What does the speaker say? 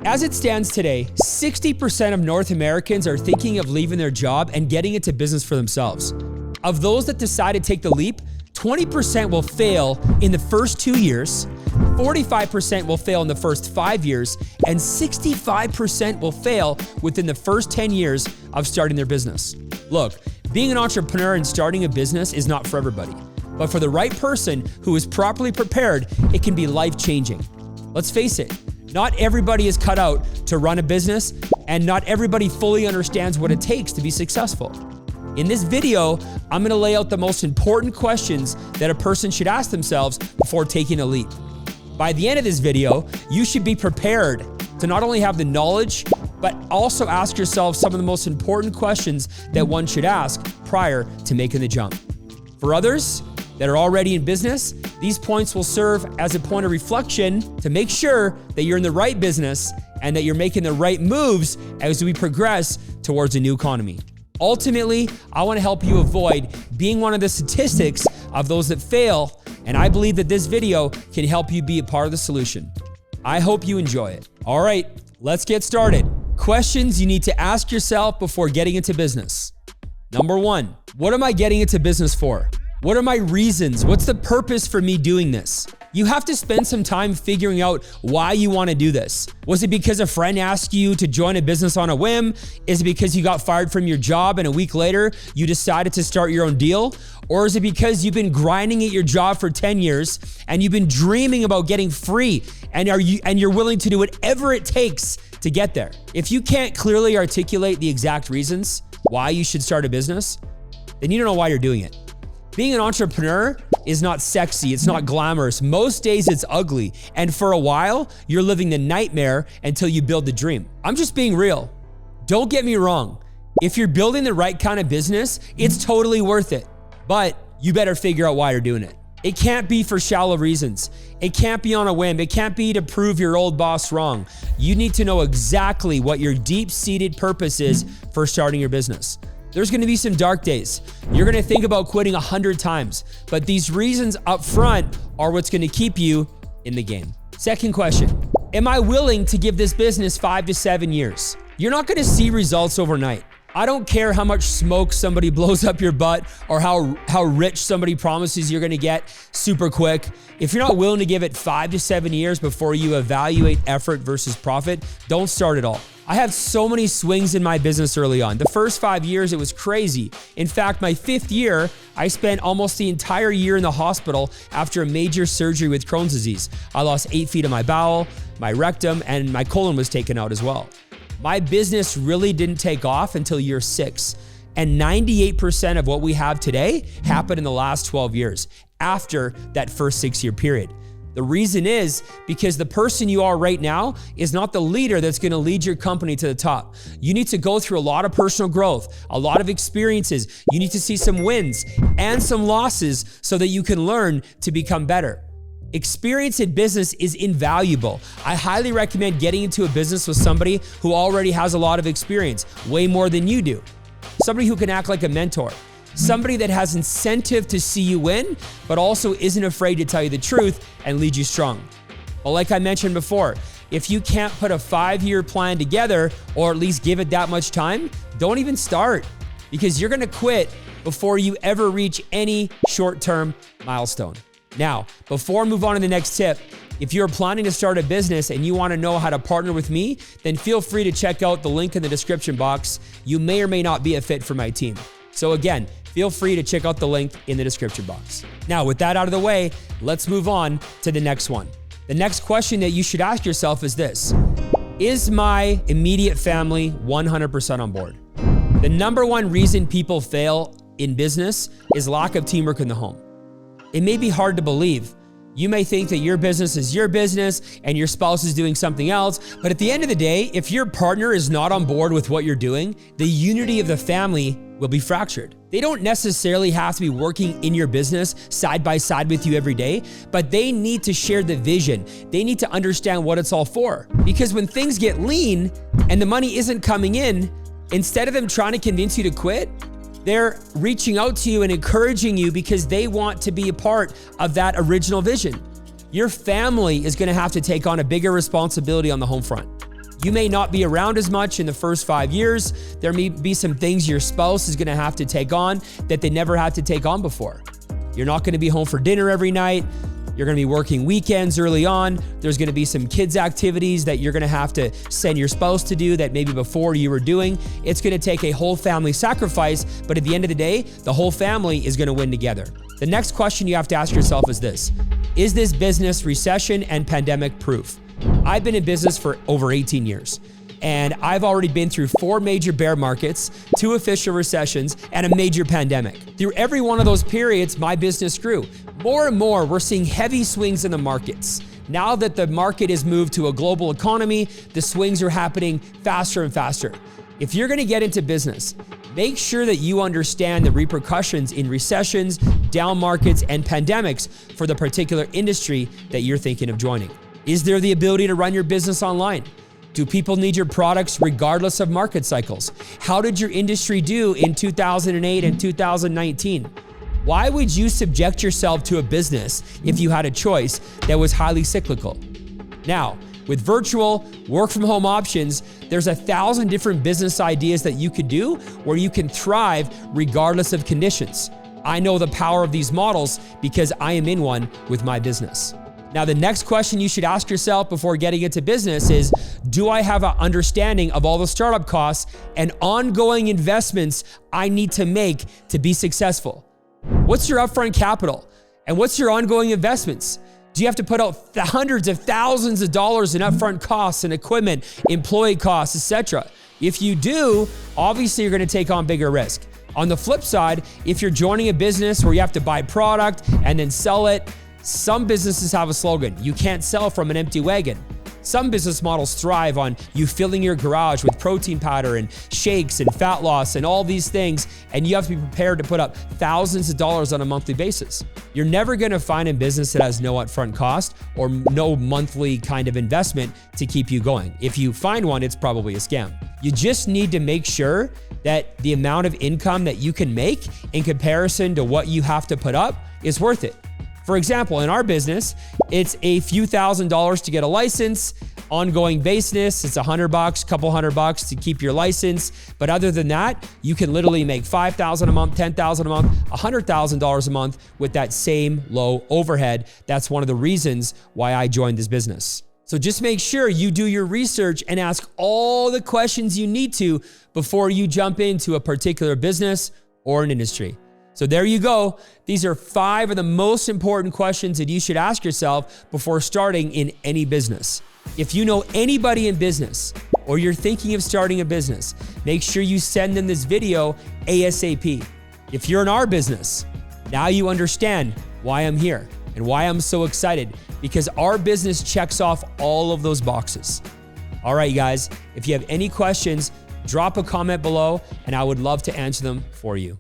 As it stands today, 60% of North Americans are thinking of leaving their job and getting into business for themselves. Of those that decide to take the leap, 20% will fail in the first 2 years, 45% will fail in the first 5 years, and 65% will fail within the first 10 years of starting their business. Look, being an entrepreneur and starting a business is not for everybody, but for the right person who is properly prepared, it can be life-changing. Let's face it, not everybody is cut out to run a business, and not everybody fully understands what it takes to be successful. In this video, I'm gonna lay out the most important questions that a person should ask themselves before taking a leap. By the end of this video, you should be prepared to not only have the knowledge, but also ask yourself some of the most important questions that one should ask prior to making the jump. For others that are already in business, these points will serve as a point of reflection to make sure that you're in the right business and that you're making the right moves as we progress towards a new economy. Ultimately, I want to help you avoid being one of the statistics of those that fail, and I believe that this video can help you be a part of the solution. I hope you enjoy it. All right, let's get started. Questions you need to ask yourself before getting into business. Number one, what am I getting into business for? What are my reasons? What's the purpose for me doing this? You have to spend some time figuring out why you want to do this. Was it because a friend asked you to join a business on a whim? Is it because you got fired from your job and a week later you decided to start your own deal? Or is it because you've been grinding at your job for 10 years and you've been dreaming about getting free and you're willing to do whatever it takes to get there? If you can't clearly articulate the exact reasons why you should start a business, then you don't know why you're doing it. Being an entrepreneur is not sexy, it's not glamorous. Most days it's ugly, and for a while, you're living the nightmare until you build the dream. I'm just being real. Don't get me wrong. If you're building the right kind of business, it's totally worth it, but you better figure out why you're doing it. It can't be for shallow reasons. It can't be on a whim. It can't be to prove your old boss wrong. You need to know exactly what your deep-seated purpose is for starting your business. There's gonna be some dark days. You're gonna think about quitting 100 times, but these reasons up front are what's gonna keep you in the game. Second question, am I willing to give this business 5 to 7 years? You're not gonna see results overnight. I don't care how much smoke somebody blows up your butt or how rich somebody promises you're gonna get super quick. If you're not willing to give it 5 to 7 years before you evaluate effort versus profit, don't start at all. I had so many swings in my business early on. The first 5 years, it was crazy. In fact, my 5th year, I spent almost the entire year in the hospital after a major surgery with Crohn's disease. I lost 8 feet of my bowel, my rectum, and my colon was taken out as well. My business really didn't take off until year 6. And 98% of what we have today happened in the last 12 years after that first 6-year period. The reason is because the person you are right now is not the leader that's gonna lead your company to the top. You need to go through a lot of personal growth, a lot of experiences. You need to see some wins and some losses so that you can learn to become better. Experience in business is invaluable. I highly recommend getting into a business with somebody who already has a lot of experience, way more than you do. Somebody who can act like a mentor. Somebody that has incentive to see you win, but also isn't afraid to tell you the truth and lead you strong. But like I mentioned before, if you can't put a 5-year plan together or at least give it that much time, don't even start because you're gonna quit before you ever reach any short-term milestone. Now, before I move on to the next tip, if you're planning to start a business and you wanna know how to partner with me, then feel free to check out the link in the description box. You may or may not be a fit for my team. So again, feel free to check out the link in the description box. Now, with that out of the way, let's move on to the next one. The next question that you should ask yourself is this: is my immediate family 100% on board? The number one reason people fail in business is lack of teamwork in the home. It may be hard to believe. You may think that your business is your business and your spouse is doing something else, but at the end of the day, if your partner is not on board with what you're doing, the unity of the family will be fractured. They don't necessarily have to be working in your business side by side with you every day, but they need to share the vision. They need to understand what it's all for. Because when things get lean and the money isn't coming in, instead of them trying to convince you to quit, they're reaching out to you and encouraging you because they want to be a part of that original vision. Your family is gonna have to take on a bigger responsibility on the home front. You may not be around as much in the first 5 years. There may be some things your spouse is gonna have to take on that they never had to take on before. You're not gonna be home for dinner every night. You're gonna be working weekends early on. There's gonna be some kids activities that you're gonna have to send your spouse to do that maybe before you were doing. It's gonna take a whole family sacrifice, but at the end of the day, the whole family is gonna win together. The next question you have to ask yourself is this: is this business recession and pandemic proof? I've been in business for over 18 years. And I've already been through 4 major bear markets, 2 official recessions, and a major pandemic. Through every one of those periods, my business grew. More and more, we're seeing heavy swings in the markets. Now that the market has moved to a global economy, the swings are happening faster and faster. If you're gonna get into business, make sure that you understand the repercussions in recessions, down markets, and pandemics for the particular industry that you're thinking of joining. Is there the ability to run your business online? Do people need your products regardless of market cycles? How did your industry do in 2008 and 2019? Why would you subject yourself to a business if you had a choice that was highly cyclical? Now, with virtual work from home options, there's 1,000 different business ideas that you could do where you can thrive regardless of conditions. I know the power of these models because I am in one with my business. Now, the next question you should ask yourself before getting into business is, do I have an understanding of all the startup costs and ongoing investments I need to make to be successful? What's your upfront capital? And what's your ongoing investments? Do you have to put out hundreds of thousands of dollars in upfront costs and equipment, employee costs, etc.? If you do, obviously you're gonna take on bigger risk. On the flip side, if you're joining a business where you have to buy product and then sell it, some businesses have a slogan: you can't sell from an empty wagon. Some business models thrive on you filling your garage with protein powder and shakes and fat loss and all these things, and you have to be prepared to put up thousands of dollars on a monthly basis. You're never gonna find a business that has no upfront cost or no monthly kind of investment to keep you going. If you find one, it's probably a scam. You just need to make sure that the amount of income that you can make in comparison to what you have to put up is worth it. For example, in our business, it's a few $1,000s to get a license, ongoing basis, it's $100, couple $100 to keep your license. But other than that, you can literally make $5,000 a month, $10,000 a month, $100,000 a month with that same low overhead. That's one of the reasons why I joined this business. So just make sure you do your research and ask all the questions you need to before you jump into a particular business or an industry. So there you go. These are 5 of the most important questions that you should ask yourself before starting in any business. If you know anybody in business or you're thinking of starting a business, make sure you send them this video ASAP. If you're in our business, now you understand why I'm here and why I'm so excited, because our business checks off all of those boxes. All right, you guys, if you have any questions, drop a comment below and I would love to answer them for you.